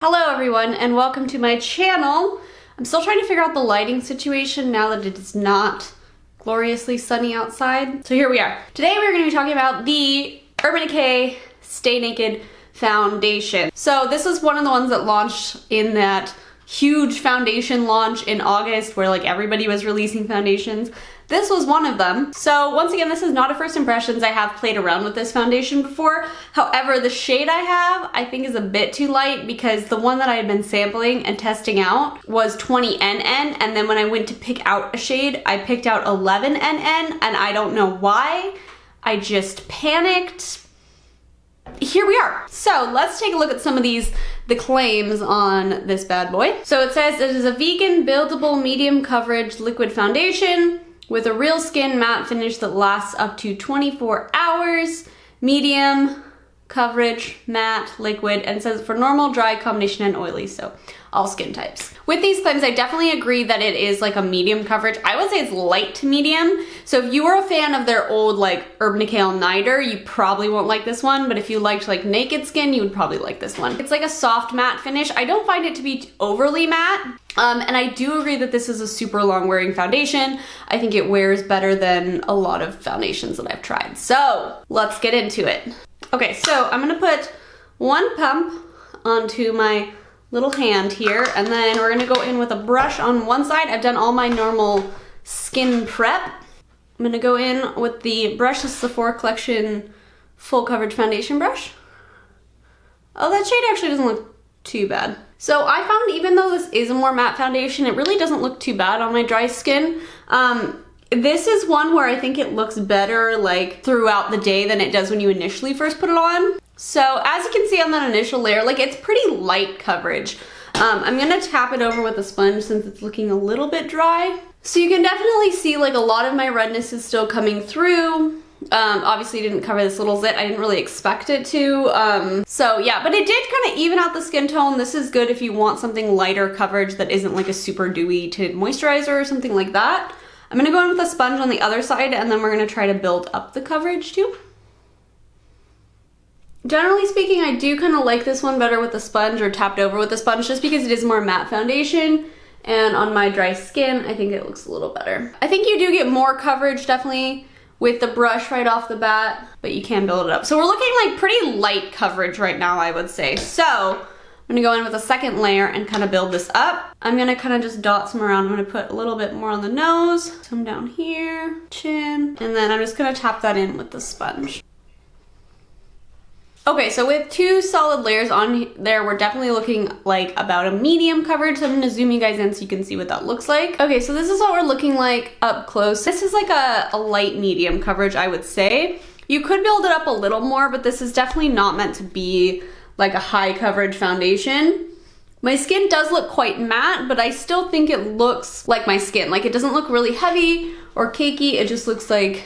Hello everyone and welcome to my channel. I'm still trying to figure out the lighting situation now that it is not gloriously sunny outside. So here we are. Today we're going to be talking about the Urban Decay Stay Naked foundation. So this is one of the ones that launched in that huge foundation launch in August where like everybody was releasing foundations. This was one of them. So once again, this is not a first impressions. I have played around with this foundation before. However, the shade I have, I think is a bit too light because the one that I had been sampling and testing out was 20 NN, and then when I went to pick out a shade, I picked out 11 NN, and I don't know why. I just panicked. Here we are. So let's take a look at some of the claims on this bad boy. So it says it is a vegan, buildable, medium coverage liquid foundation with a real skin matte finish that lasts up to 24 hours, medium coverage, matte, liquid, and says for normal, dry, combination, and oily, so all skin types. With these claims, I definitely agree that it is like a medium coverage. I would say it's light to medium. So if you were a fan of their old like Urban Decay All Nighter, you probably won't like this one, but if you liked like naked skin, you would probably like this one. It's like a soft matte finish. I don't find it to be overly matte. And I do agree that this is a super long wearing foundation. I think it wears better than a lot of foundations that I've tried. So let's get into it. Okay, so I'm gonna put one pump onto my little hand here, and then we're gonna go in with a brush on one side. I've done all my normal skin prep. I'm gonna go in with the brush. This is the Sephora Collection Full Coverage Foundation brush. Oh, that shade actually doesn't look too bad. So I found even though this is a more matte foundation, it really doesn't look too bad on my dry skin. This is one where I think it looks better like throughout the day than it does when you initially first put it on. So as you can see on that initial layer, like it's pretty light coverage. I'm gonna tap it over with a sponge since it's looking a little bit dry. So you can definitely see like a lot of my redness is still coming through. Obviously didn't cover this little zit. I didn't really expect it to. So yeah, but it did kind of even out the skin tone. This is good if you want something lighter coverage that isn't like a super dewy tinted moisturizer or something like that. I'm gonna go in with a sponge on the other side, and then we're gonna try to build up the coverage too. Generally speaking, I do kind of like this one better with the sponge or tapped over with the sponge just because it is more matte foundation, and on my dry skin, I think it looks a little better. I think you do get more coverage definitely with the brush right off the bat, but you can build it up. So we're looking like pretty light coverage right now, I would say. So I'm gonna go in with a second layer and kind of build this up. I'm gonna kind of just dot some around. I'm gonna put a little bit more on the nose, some down here, chin, and then I'm just gonna tap that in with the sponge. Okay, so with two solid layers on there, we're definitely looking like about a medium coverage. So I'm gonna zoom you guys in so you can see what that looks like. Okay, so this is what we're looking like up close. This is like a light medium coverage, I would say. You could build it up a little more, but this is definitely not meant to be like a high coverage foundation. My skin does look quite matte, but I still think it looks like my skin. Like it doesn't look really heavy or cakey. It just looks like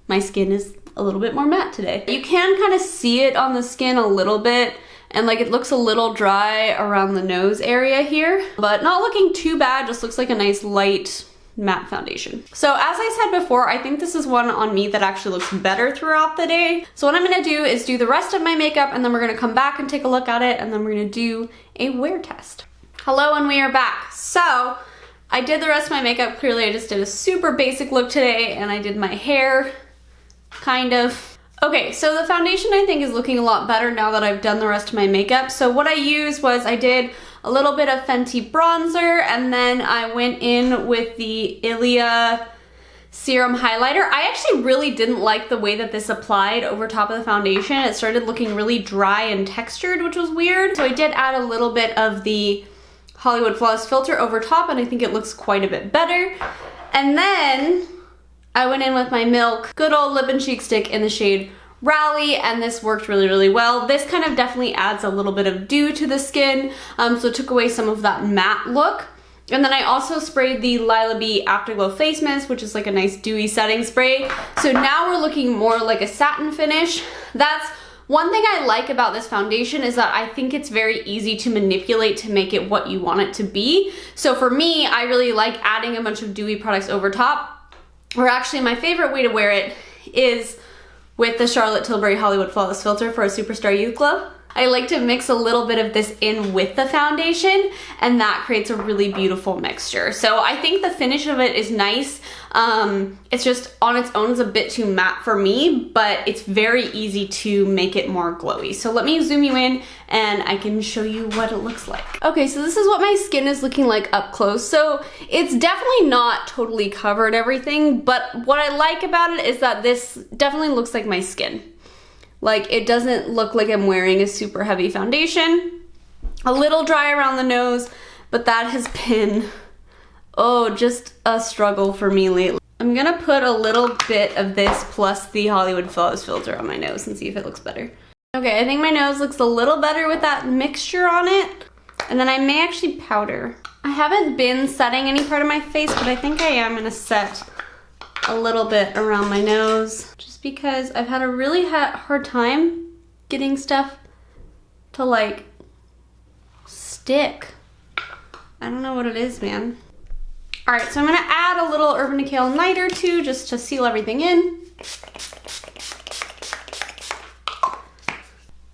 my skin is a little bit more matte today. You can kind of see it on the skin a little bit, and like it looks a little dry around the nose area here, but not looking too bad. Just looks like a nice light matte foundation. So as I said before, I think this is one on me that actually looks better throughout the day. So what I'm gonna do is do the rest of my makeup, and then we're gonna come back and take a look at it, and then we're gonna do a wear test. Hello, and we are back. So I did the rest of my makeup. Clearly I just did a super basic look today, and I did my hair kind of. Okay, so the foundation I think is looking a lot better now that I've done the rest of my makeup. So what I used was I did a little bit of Fenty bronzer, and then I went in with the Ilia serum highlighter. I actually really didn't like the way that this applied over top of the foundation. It started looking really dry and textured, which was weird. So I did add a little bit of the Hollywood Flawless filter over top, and I think it looks quite a bit better. And then I went in with my Milk good old lip and cheek stick in the shade Rally, and this worked really, really well. This kind of definitely adds a little bit of dew to the skin, so it took away some of that matte look. And then I also sprayed the Lila B Afterglow Face Mist, which is like a nice dewy setting spray. So now we're looking more like a satin finish. That's one thing I like about this foundation, is that I think it's very easy to manipulate to make it what you want it to be. So for me, I really like adding a bunch of dewy products over top, or actually my favorite way to wear it is with the Charlotte Tilbury Hollywood Flawless filter for a Superstar Youth Glow. I like to mix a little bit of this in with the foundation, and that creates a really beautiful mixture. So I think the finish of it is nice. It's just on its own is a bit too matte for me, but it's very easy to make it more glowy. So let me zoom you in and I can show you what it looks like. Okay, so this is what my skin is looking like up close. So it's definitely not totally covered everything, but what I like about it is that this definitely looks like my skin. Like, it doesn't look like I'm wearing a super heavy foundation. A little dry around the nose, but that has been, oh, just a struggle for me lately. I'm gonna put a little bit of this plus the Hollywood Flawless filter on my nose and see if it looks better. Okay, I think my nose looks a little better with that mixture on it. And then I may actually powder. I haven't been setting any part of my face, but I think I am gonna set a little bit around my nose, just because I've had a really hard time getting stuff to like stick. I don't know what it is, man. All right, so I'm gonna add a little Urban Decay Night or two just to seal everything in.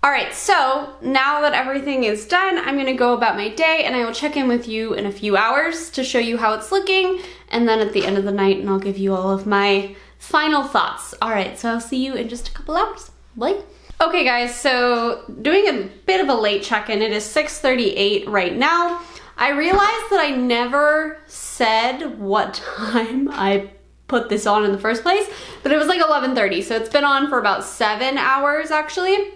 All right, so now that everything is done, I'm gonna go about my day and I will check in with you in a few hours to show you how it's looking, and then at the end of the night, and I'll give you all of my final thoughts. All right, so I'll see you in just a couple hours. Bye. Okay guys, so doing a bit of a late check-in. It is 6:38 right now. I realized that I never said what time I put this on in the first place, but it was like 11:30, so it's been on for about 7 hours actually.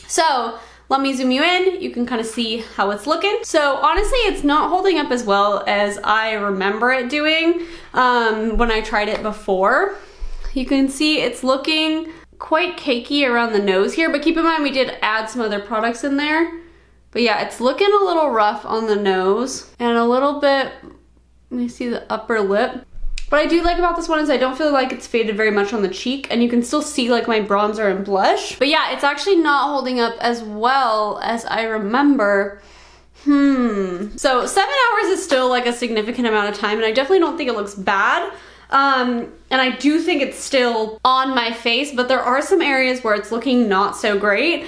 So let me zoom you in. You can kind of see how it's looking. So honestly, it's not holding up as well as I remember it doing when I tried it before. You can see it's looking quite cakey around the nose here, but keep in mind we did add some other products in there. But yeah, it's looking a little rough on the nose and a little bit, let me see the upper lip. What I do like about this one is I don't feel like it's faded very much on the cheek, and you can still see like my bronzer and blush. But yeah, it's actually not holding up as well as I remember. So 7 hours is still like a significant amount of time, and I definitely don't think it looks bad. And I do think it's still on my face, but there are some areas where it's looking not so great,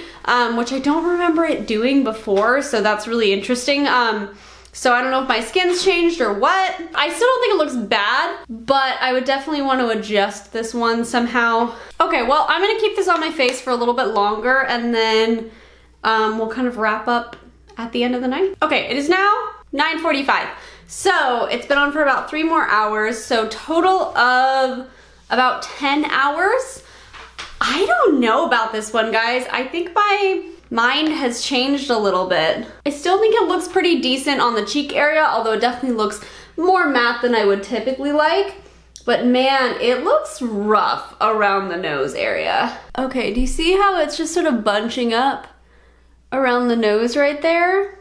which I don't remember it doing before, so that's really interesting. So I don't know if my skin's changed or what. I still don't think it looks bad, but I would definitely want to adjust this one somehow. Okay, well, I'm gonna keep this on my face for a little bit longer, and then we'll kind of wrap up at the end of the night. Okay, it is now 9:45. So it's been on for about 3 more hours, so total of about 10 hours. I don't know about this one, guys. I think my mind has changed a little bit. I still think it looks pretty decent on the cheek area, although it definitely looks more matte than I would typically like. But man, it looks rough around the nose area. Okay, do you see how it's just sort of bunching up around the nose right there?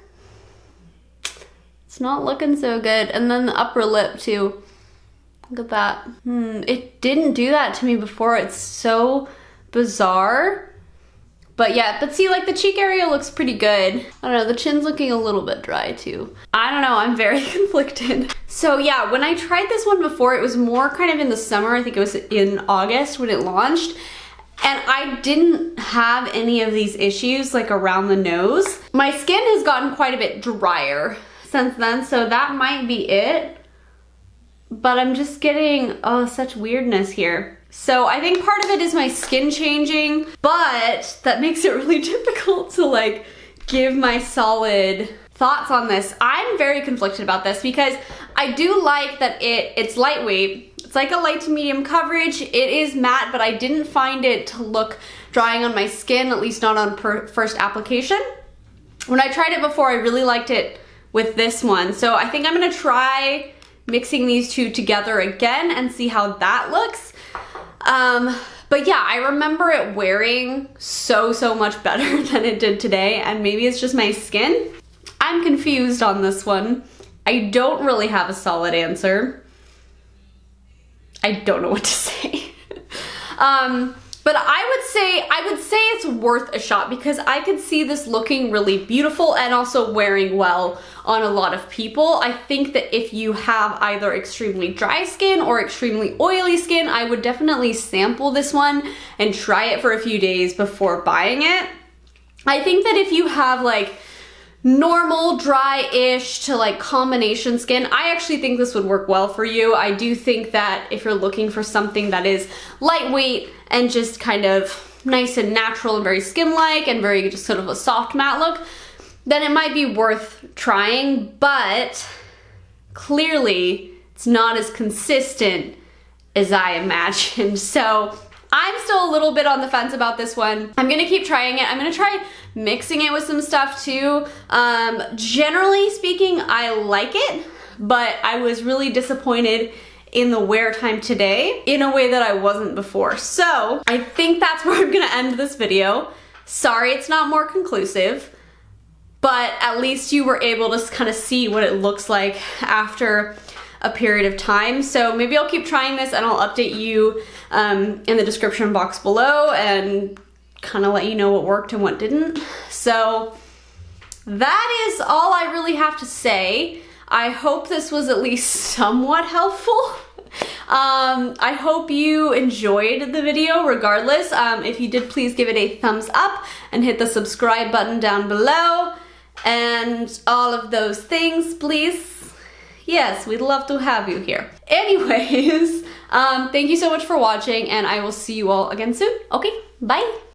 It's not looking so good. And then the upper lip too. Look at that. It didn't do that to me before. It's so bizarre. But yeah, but see, like the cheek area looks pretty good. I don't know, the chin's looking a little bit dry too. I don't know, I'm very conflicted. So yeah, when I tried this one before, it was more kind of in the summer. I think it was in August when it launched. And I didn't have any of these issues like around the nose. My skin has gotten quite a bit drier since then, so that might be it. But I'm just getting, oh, such weirdness here. So I think part of it is my skin changing, but that makes it really difficult to like give my solid thoughts on this. I'm very conflicted about this because I do like that it's lightweight. It's like a light to medium coverage. It is matte, but I didn't find it to look drying on my skin, at least not on first application. When I tried it before, I really liked it with this one. So I think I'm gonna try mixing these two together again and see how that looks. But yeah, I remember it wearing so much better than it did today, and maybe it's just my skin. I'm confused on this one. I don't really have a solid answer. I don't know what to say. But I would say it's worth a shot because I could see this looking really beautiful and also wearing well on a lot of people. I think that if you have either extremely dry skin or extremely oily skin, I would definitely sample this one and try it for a few days before buying it. I think that if you have like normal, dry-ish to like combination skin, I actually think this would work well for you. I do think that if you're looking for something that is lightweight and just kind of nice and natural and very skin-like and very just sort of a soft matte look, then it might be worth trying, but clearly it's not as consistent as I imagined. So I'm still a little bit on the fence about this one. I'm gonna keep trying it. I'm gonna try mixing it with some stuff too. Generally speaking, I like it, but I was really disappointed in the wear time today in a way that I wasn't before. So I think that's where I'm gonna end this video. Sorry it's not more conclusive, but at least you were able to kind of see what it looks like after a period of time. So maybe I'll keep trying this and I'll update you in the description box below and kind of let you know what worked and what didn't. So that is all I really have to say. I hope this was at least somewhat helpful. I hope you enjoyed the video regardless. If you did, please give it a thumbs up and hit the subscribe button down below and all of those things, please. Yes, we'd love to have you here. Anyways, thank you so much for watching and I will see you all again soon. Okay, bye.